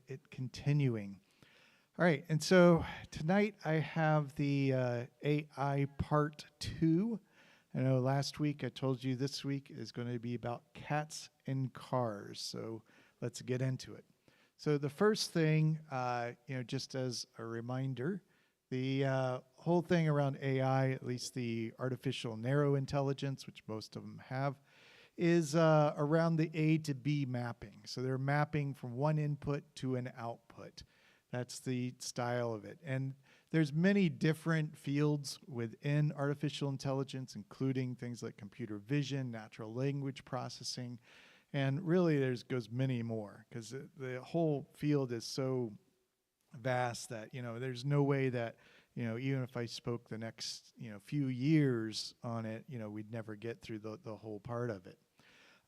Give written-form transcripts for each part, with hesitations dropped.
it continuing. All right, and so tonight I have the AI part 2. I know last week I told you this week is going to be about cats and cars, so let's get into it. So the first thing, just as a reminder, the whole thing around AI, at least the artificial narrow intelligence, which most of them have, is around the A to B mapping. So they're mapping from one input to an output. That's the style of it. And there's many different fields within artificial intelligence, including things like computer vision, natural language processing, and really goes many more, because the whole field is so vast that, there's no way that, even if I spoke the next, few years on it, we'd never get through the whole part of it.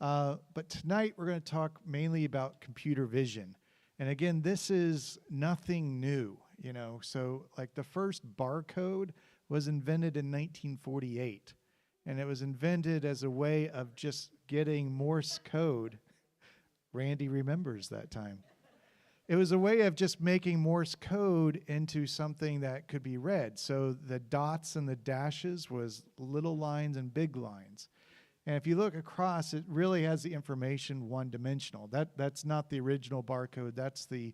But tonight we're going to talk mainly about computer vision. And again, this is nothing new, So like the first barcode was invented in 1948. And it was invented as a way of just getting Morse code. Randy remembers that time. It was a way of just making Morse code into something that could be read. So the dots and the dashes was little lines and big lines. And if you look across, it really has the information one-dimensional. That's not the original barcode. That's the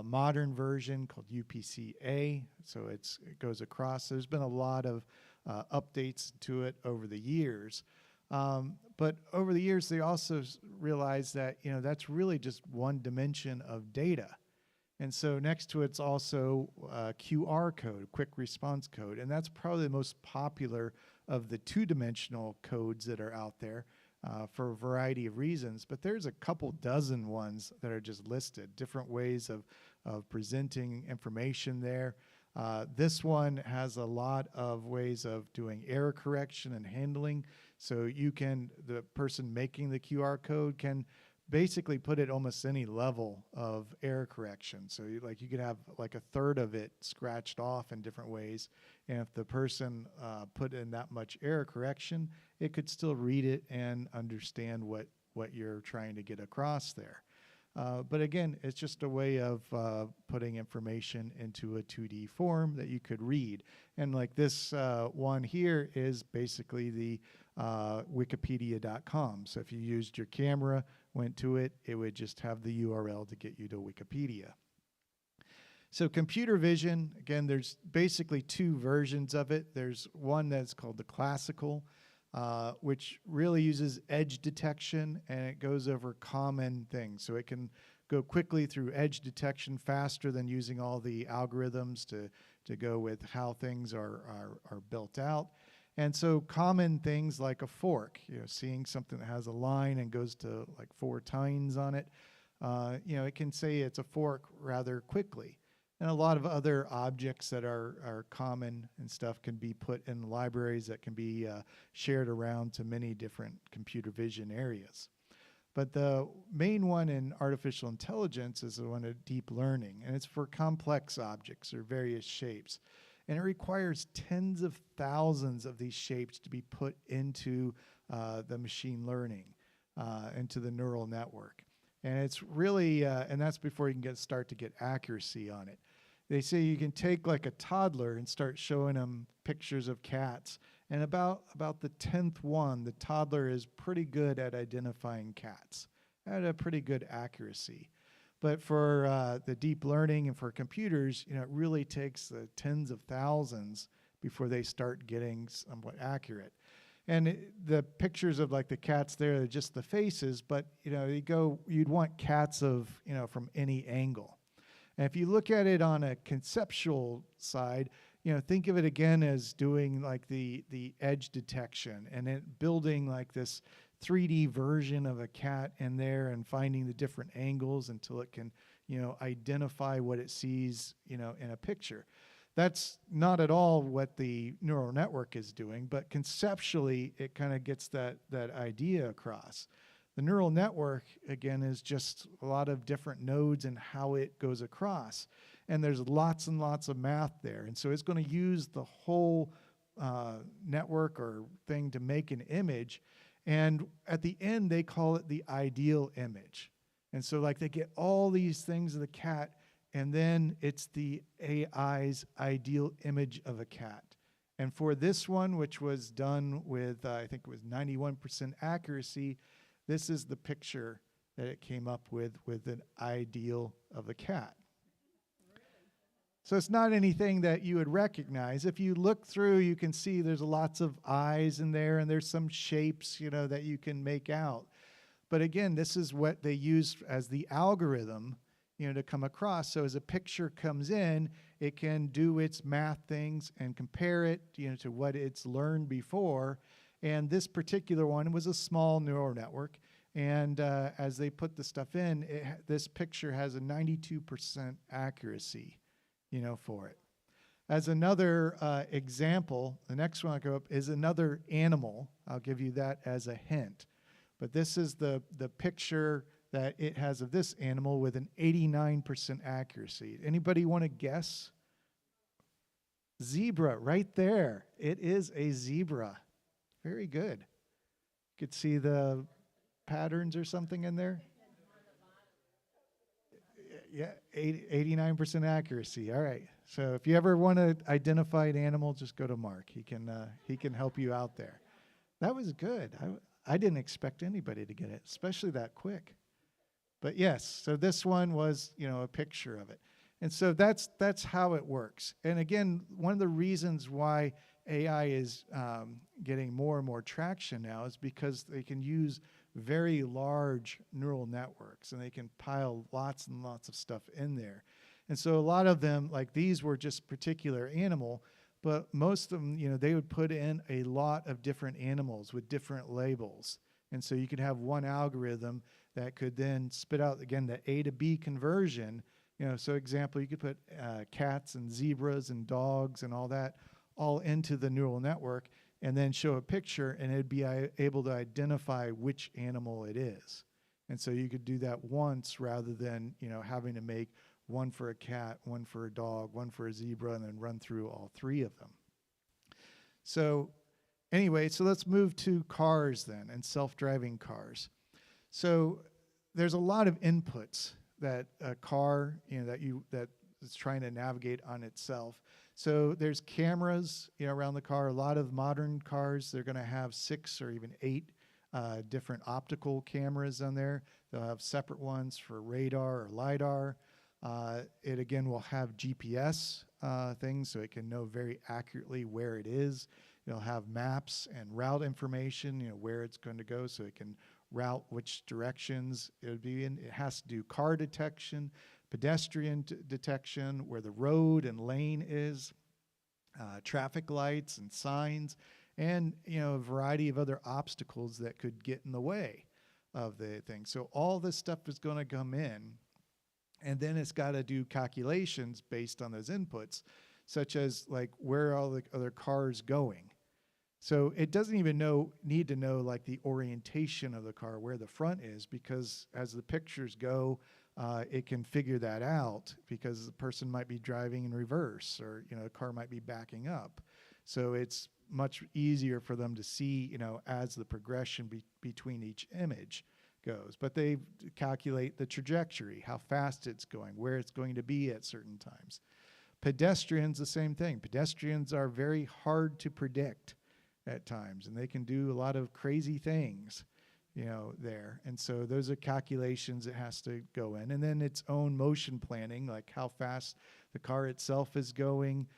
modern version called UPC-A. So it goes across. There's been a lot of updates to it over the years. But over the years, they also realized that, that's really just one dimension of data. And so next to it's also QR code, quick response code. And that's probably the most popular of the two-dimensional codes that are out there for a variety of reasons. But there's a couple dozen ones that are just listed, different ways of presenting information there. This one has a lot of ways of doing error correction and handling. So the person making the QR code can basically put it almost any level of error correction. So you could have like a third of it scratched off in different ways. And if the person put in that much error correction, it could still read it and understand what you're trying to get across there. But again, it's just a way of putting information into a 2D form that you could read. And like this one here is basically the wikipedia.com. So if you used your camera, went to it, it would just have the URL to get you to Wikipedia. So computer vision, again, there's basically two versions of it. There's one that's called the classical, which really uses edge detection, and it goes over common things. So it can go quickly through edge detection faster than using all the algorithms to go with how things are built out. And so common things like a fork, seeing something that has a line and goes to like 4 tines on it, it can say it's a fork rather quickly. And a lot of other objects that are common and stuff can be put in libraries that can be shared around to many different computer vision areas. But the main one in artificial intelligence is the one of deep learning, and it's for complex objects or various shapes. And it requires tens of thousands of these shapes to be put into the machine learning, into the neural network. And it's really, and that's before you can start to get accuracy on it. They say you can take like a toddler and start showing them pictures of cats. And about the 10th one, the toddler is pretty good at identifying cats at a pretty good accuracy. But for the deep learning and for computers, it really takes the tens of thousands before they start getting somewhat accurate. And the pictures of like the cats there are just the faces, but you'd want cats of, from any angle. And if you look at it on a conceptual side, think of it again as doing like the edge detection and it building like this 3D version of a cat in there and finding the different angles until it can, identify what it sees, in a picture. That's not at all what the neural network is doing, but conceptually it kind of gets that idea across. The neural network, again, is just a lot of different nodes and how it goes across. And there's lots and lots of math there. And so it's going to use the whole network or thing to make an image. And at the end, they call it the ideal image. And so like they get all these things of the cat, and then it's the AI's ideal image of a cat. And for this one, which was done with, I think it was 91% accuracy, this is the picture that it came up with an ideal of a cat. So it's not anything that you would recognize. If you look through, you can see there's lots of eyes in there, and there's some shapes, that you can make out. But again, this is what they use as the algorithm, to come across. So as a picture comes in, it can do its math things and compare it, to what it's learned before. And this particular one was a small neural network. And as they put the stuff in, this picture has a 92% accuracy, for it. As another example, the next one I'll go up is another animal. I'll give you that as a hint. But this is the picture that it has of this animal with an 89% accuracy. Anybody want to guess? Zebra, right there. It is a zebra. Very good. You could see the patterns or something in there. Yeah, 89% accuracy. All right. So if you ever want to identify an animal, just go to Mark. He can help you out there. That was good. I didn't expect anybody to get it, especially that quick. But yes, so this one was, a picture of it. And so that's how it works. And again, one of the reasons why AI is getting more and more traction now is because they can use very large neural networks, and they can pile lots and lots of stuff in there. And so a lot of them, like these were just particular animal, but most of them, they would put in a lot of different animals with different labels. And so you could have one algorithm that could then spit out, again, the A to B conversion. So example, you could put cats and zebras and dogs and all that all into the neural network and then show a picture, and it'd be able to identify which animal it is. And so you could do that once rather than, having to make one for a cat, one for a dog, one for a zebra, and then run through all three of them. So anyway, so let's move to cars then, and self-driving cars. So there's a lot of inputs that a car, that is trying to navigate on itself. So there's cameras, around the car. A lot of modern cars, they're going to have 6 or even 8 different optical cameras on there. They'll have separate ones for radar or LiDAR. It again will have GPS things, so it can know very accurately where it is. It'll have maps and route information, where it's going to go, so it can route which directions it would be in. It has to do car detection, pedestrian detection, where the road and lane is, traffic lights and signs, and a variety of other obstacles that could get in the way of the thing. So all this stuff is going to come in, and then it's got to do calculations based on those inputs, such as like where are all the other cars going. So it doesn't even need to know like the orientation of the car, where the front is, because as the pictures go, it can figure that out, because the person might be driving in reverse, or a car might be backing up. So it's much easier for them to see, as the progression between each image goes. But they calculate the trajectory, how fast it's going, where it's going to be at certain times. Pedestrians, the same thing. Pedestrians are very hard to predict at times, and they can do a lot of crazy things, there. And so those are calculations it has to go in. And then its own motion planning, like how fast the car itself is going,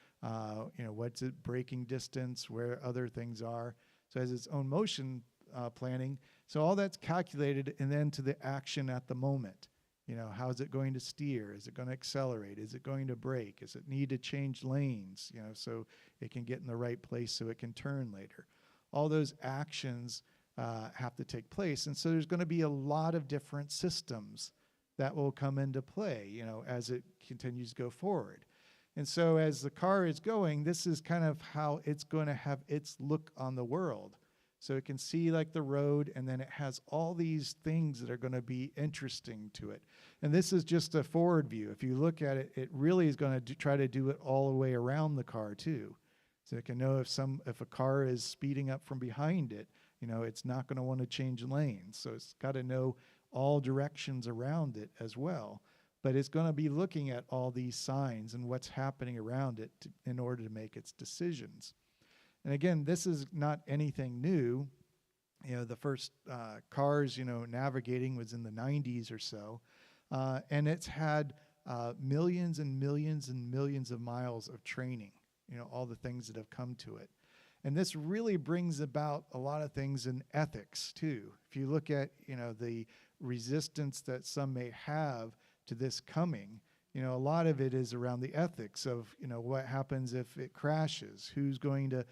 what's its braking distance, where other things are. So it has its own motion planning. So all that's calculated, and then to the action at the moment. How is it going to steer? Is it going to accelerate? Is it going to brake? Does it need to change lanes, so it can get in the right place so it can turn later? All those actions have to take place. And so there's going to be a lot of different systems that will come into play, as it continues to go forward. And so as the car is going, this is kind of how it's going to have its look on the world. So it can see like the road, and then it has all these things that are going to be interesting to it. And this is just a forward view. If you look at it, it really is going to try to do it all the way around the car too. So it can know if a car is speeding up from behind it, it's not going to want to change lanes. So it's got to know all directions around it as well. But it's going to be looking at all these signs and what's happening around it in order to make its decisions. And again, this is not anything new. The first cars, navigating was in the 90s or so. And it's had millions and millions and millions of miles of training, all the things that have come to it. And this really brings about a lot of things in ethics, too. If you look at, the resistance that some may have to this coming, a lot of it is around the ethics of, what happens if it crashes, who's going to,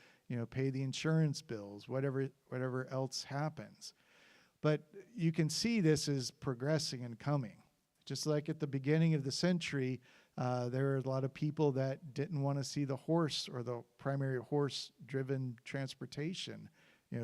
pay the insurance bills, whatever else happens. But you can see this is progressing and coming. Just like at the beginning of the century, there were a lot of people that didn't want to see the horse or the primary horse-driven transportation,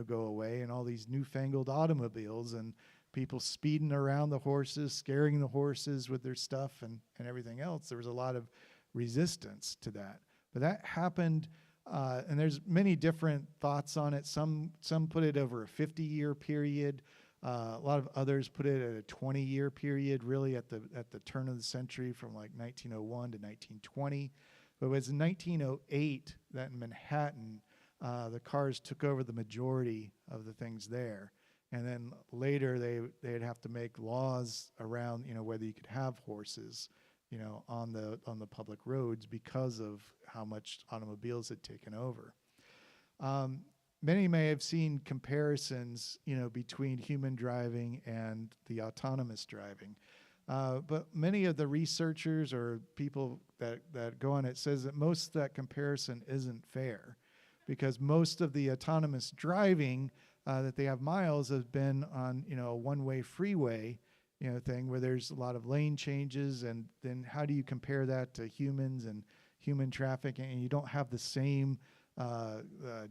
go away, and all these newfangled automobiles and people speeding around the horses, scaring the horses with their stuff and everything else. There was a lot of resistance to that. But that happened, and there's many different thoughts on it. Some put it over a 50-year period. A lot of others put it at a 20-year period, really at the turn of the century, from like 1901 to 1920. But it was in 1908 that in Manhattan, the cars took over the majority of the things there. And then later they'd have to make laws around, whether you could have horses, on the public roads because of how much automobiles had taken over. Many may have seen comparisons, between human driving and the autonomous driving. But many of the researchers or people that go on it says that most of that comparison isn't fair, because most of the autonomous driving that they have miles has been on, a one-way freeway, thing where there's a lot of lane changes, and then how do you compare that to humans and human traffic, and you don't have the same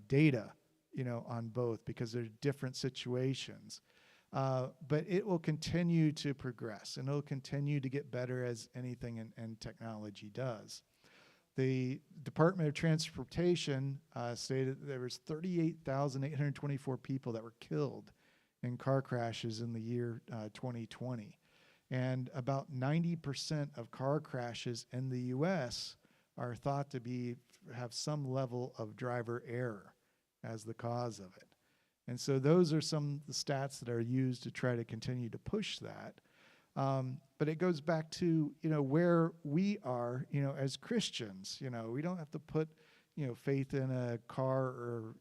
data, on both, because they're different situations. But it will continue to progress, and it'll continue to get better as anything in technology does. The Department of Transportation stated that there was 38,824 people that were killed in car crashes in the year 2020. And about 90% of car crashes in the U.S. are thought to have some level of driver error as the cause of it. And so those are some of the stats that are used to try to continue to push that. But it goes back to, where we are, as Christians. We don't have to put, faith in a car or,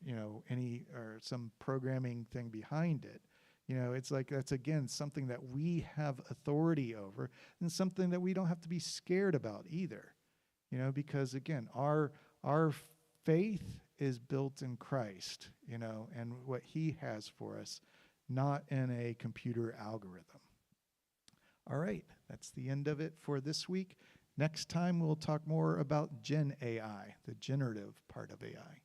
or some programming thing behind it. It's like that's, again, something that we have authority over, and something that we don't have to be scared about either. Because, again, our faith is built in Christ, and what he has for us, not in a computer algorithm. All right, that's the end of it for this week. Next time, we'll talk more about Gen AI, the generative part of AI.